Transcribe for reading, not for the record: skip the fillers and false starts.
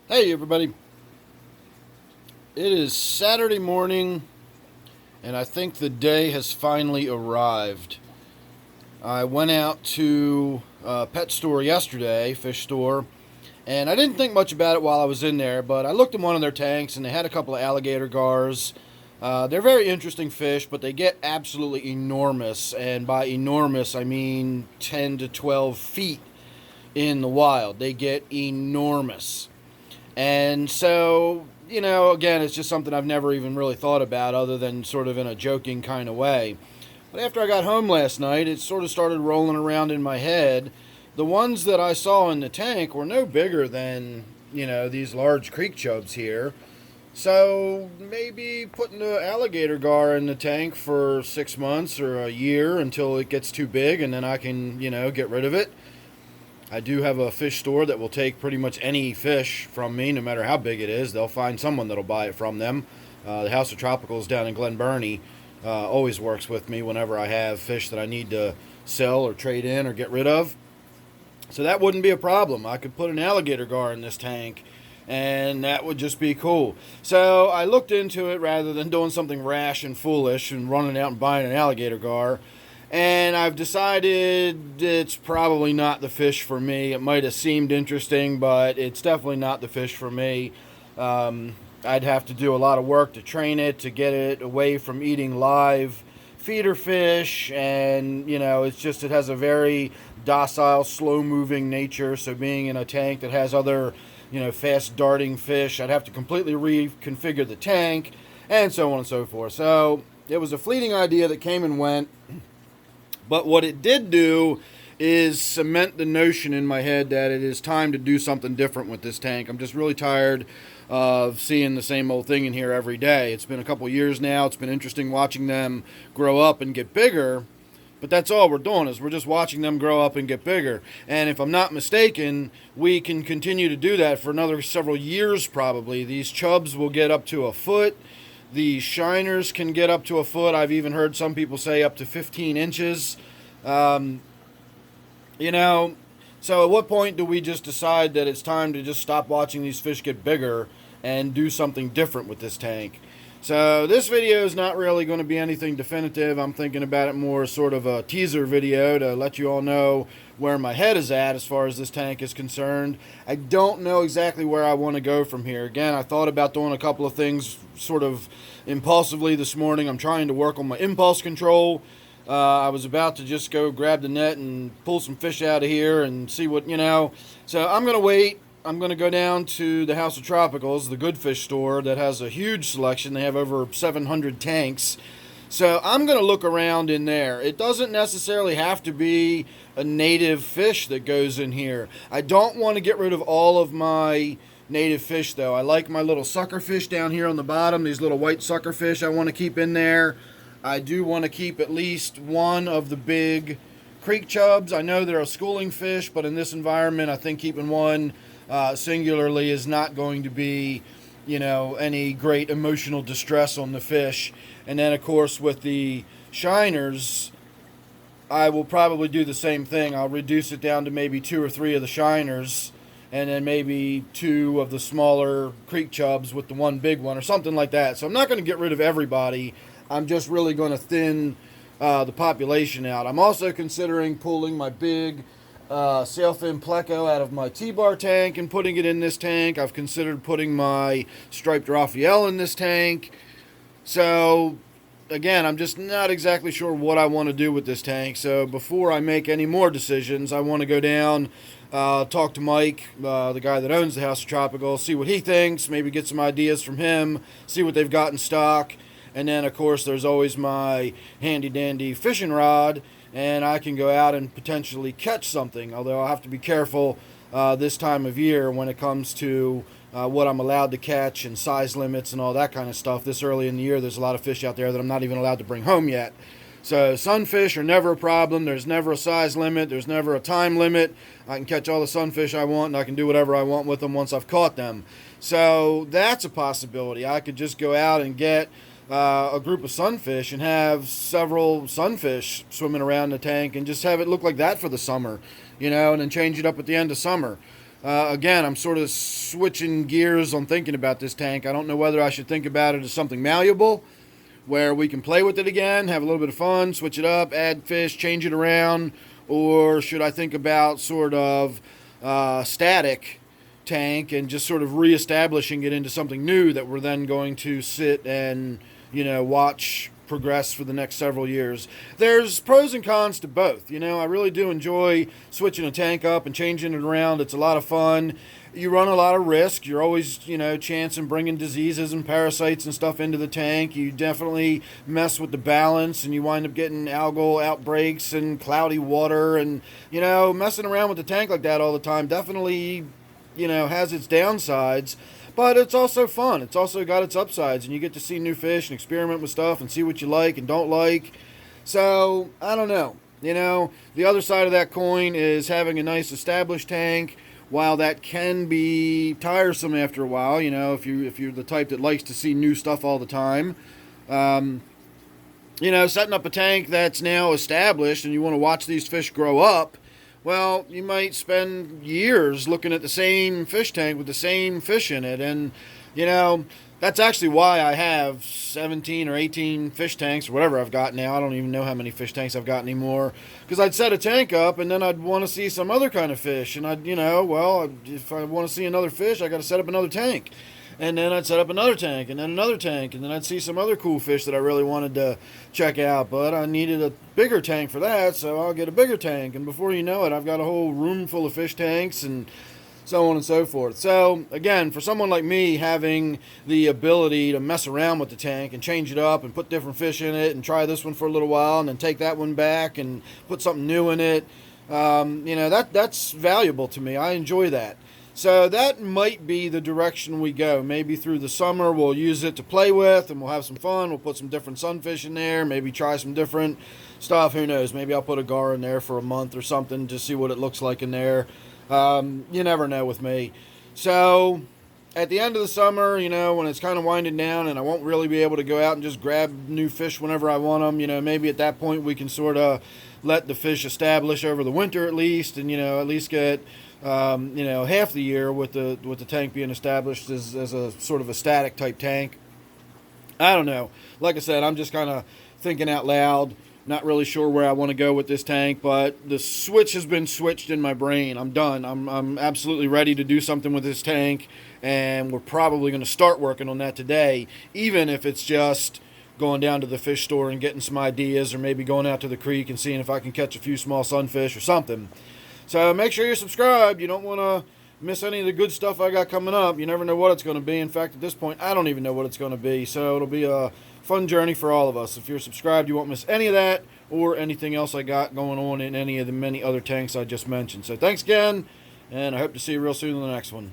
Hey everybody, it is Saturday morning and I think the day has finally arrived. I went out to a pet store yesterday, fish store, and I didn't think much about it while I was in there, but I looked in one of their tanks and they had a couple of alligator gars. They're very interesting fish, but they get absolutely enormous, and by enormous I mean 10 to 12 feet in the wild. They get enormous. And so, again, it's just something I've never even really thought about other than sort of in a joking kind of way. But after I got home last night, it sort of started rolling around in my head. The ones that I saw in the tank were no bigger than, these large creek chubs here. So maybe putting an alligator gar in the tank for 6 months or a year until it gets too big and then I can, get rid of it. I do have a fish store that will take pretty much any fish from me, no matter how big it is. They'll find someone that'll buy it from them. The House of Tropicals down in Glen Burnie always works with me whenever I have fish that I need to sell or trade in or get rid of. So that wouldn't be a problem. I could put an alligator gar in this tank, and that would just be cool. So I looked into it rather than doing something rash and foolish and running out and buying an alligator gar. And I've decided it's probably not the fish for me. It might have seemed interesting, but it's definitely not the fish for me. I'd have to do a lot of work to train it, to get it away from eating live feeder fish, and it has a very docile, slow-moving nature. So being in a tank that has other, fast-darting fish, I'd have to completely reconfigure the tank, and so on and so forth. So it was a fleeting idea that came and went. But what it did do is cement the notion in my head that it is time to do something different with this tank. I'm just really tired of seeing the same old thing in here every day. It's been a couple years now. It's been interesting watching them grow up and get bigger. But that's all we're doing, is we're just watching them grow up and get bigger. And if I'm not mistaken, we can continue to do that for another several years probably. These chubs will get up to a foot. The shiners can get up to a foot. I've even heard some people say up to 15 inches. Um, so at what point do we just decide that it's time to just stop watching these fish get bigger and do something different with this tank? So this video is not really going to be anything definitive. I'm thinking about it more as sort of a teaser video to let you all know where my head is at as far as this tank is concerned. I don't know exactly where I want to go from here. Again, I thought about doing a couple of things sort of impulsively this morning. I'm trying to work on my impulse control. I was about to just go grab the net and pull some fish out of here and see what. So I'm going to wait. I'm going to go down to the House of Tropicals, the good fish store that has a huge selection. They have over 700 tanks. So I'm going to look around in there. It doesn't necessarily have to be a native fish that goes in here. I don't want to get rid of all of my native fish, though. I like my little sucker fish down here on the bottom, these little white sucker fish I want to keep in there. I do want to keep at least one of the big creek chubs. I know they're a schooling fish, but in this environment, I think keeping one singularly is not going to be, any great emotional distress on the fish. And then, of course, with the shiners, I will probably do the same thing. I'll reduce it down to maybe 2 or 3 of the shiners, and then maybe 2 of the smaller creek chubs with the one big one, or something like that. So I'm not going to get rid of everybody. I'm just really going to thin the population out. I'm also considering pulling my big sailfin pleco out of my T-bar tank and putting it in this tank. I've considered putting my striped Raphael in this tank. So again, I'm just not exactly sure what I want to do with this tank. So before I make any more decisions, I want to go down, talk to Mike, the guy that owns the House of Tropical, see what he thinks, maybe get some ideas from him, see what they've got in stock. And then, of course, there's always my handy-dandy fishing rod, and I can go out and potentially catch something, although I'll have to be careful this time of year when it comes to what I'm allowed to catch and size limits and all that kind of stuff. This early in the year, there's a lot of fish out there that I'm not even allowed to bring home yet. So sunfish are never a problem. There's never a size limit. There's never a time limit. I can catch all the sunfish I want, and I can do whatever I want with them once I've caught them. So that's a possibility. I could just go out and get a group of sunfish and have several sunfish swimming around the tank and just have it look like that for the summer, and then change it up at the end of summer. Again, I'm sort of switching gears on thinking about this tank. I don't know whether I should think about it as something malleable, where we can play with it again, have a little bit of fun, switch it up, add fish, change it around, or should I think about sort of static tank and just sort of reestablishing it into something new that we're then going to sit and, watch progress for the next several years. There's pros and cons to both. I really do enjoy switching a tank up and changing it around. It's a lot of fun. You run a lot of risk. You're always, chancing bringing diseases and parasites and stuff into the tank. You definitely mess with the balance, and you wind up getting algal outbreaks and cloudy water. And, messing around with the tank like that all the time definitely, has its downsides. But it's also fun. It's also got its upsides, and you get to see new fish and experiment with stuff and see what you like and don't like. So, I don't know. The other side of that coin is having a nice established tank. While that can be tiresome after a while, if you're the type that likes to see new stuff all the time, setting up a tank that's now established and you want to watch these fish grow up, well, you might spend years looking at the same fish tank with the same fish in it. And, that's actually why I have 17 or 18 fish tanks or whatever I've got now. I don't even know how many fish tanks I've got anymore. Because I'd set a tank up and then I'd want to see some other kind of fish. And I'd, if I want to see another fish, I got to set up another tank. And then I'd set up another tank and then another tank. And then I'd see some other cool fish that I really wanted to check out. But I needed a bigger tank for that, so I'll get a bigger tank. And before you know it, I've got a whole room full of fish tanks and so on and so forth. So, again, for someone like me, having the ability to mess around with the tank and change it up and put different fish in it and try this one for a little while and then take that one back and put something new in it, that's valuable to me. I enjoy that. So that might be the direction we go. Maybe through the summer we'll use it to play with and we'll have some fun. We'll put some different sunfish in there, maybe try some different stuff. Who knows? Maybe I'll put a gar in there for a month or something to see what it looks like in there. You never know with me. So at the end of the summer, when it's kind of winding down and I won't really be able to go out and just grab new fish whenever I want them, maybe at that point we can sort of let the fish establish over the winter at least, and at least get half the year with the tank being established as a sort of a static type tank. I don't know. Like I said, I'm just kind of thinking out loud. Not really sure where I want to go with this tank, but the switch has been switched in my brain. I'm done. I'm absolutely ready to do something with this tank, and we're probably going to start working on that today, even if it's just going down to the fish store and getting some ideas, or maybe going out to the creek and seeing if I can catch a few small sunfish or something. So make sure you're subscribed. You don't want to miss any of the good stuff I got coming up. You never know what it's going to be. In fact, at this point, I don't even know what it's going to be. So it'll be a fun journey for all of us. If you're subscribed, you won't miss any of that or anything else I got going on in any of the many other tanks I just mentioned. So thanks again, and I hope to see you real soon in the next one.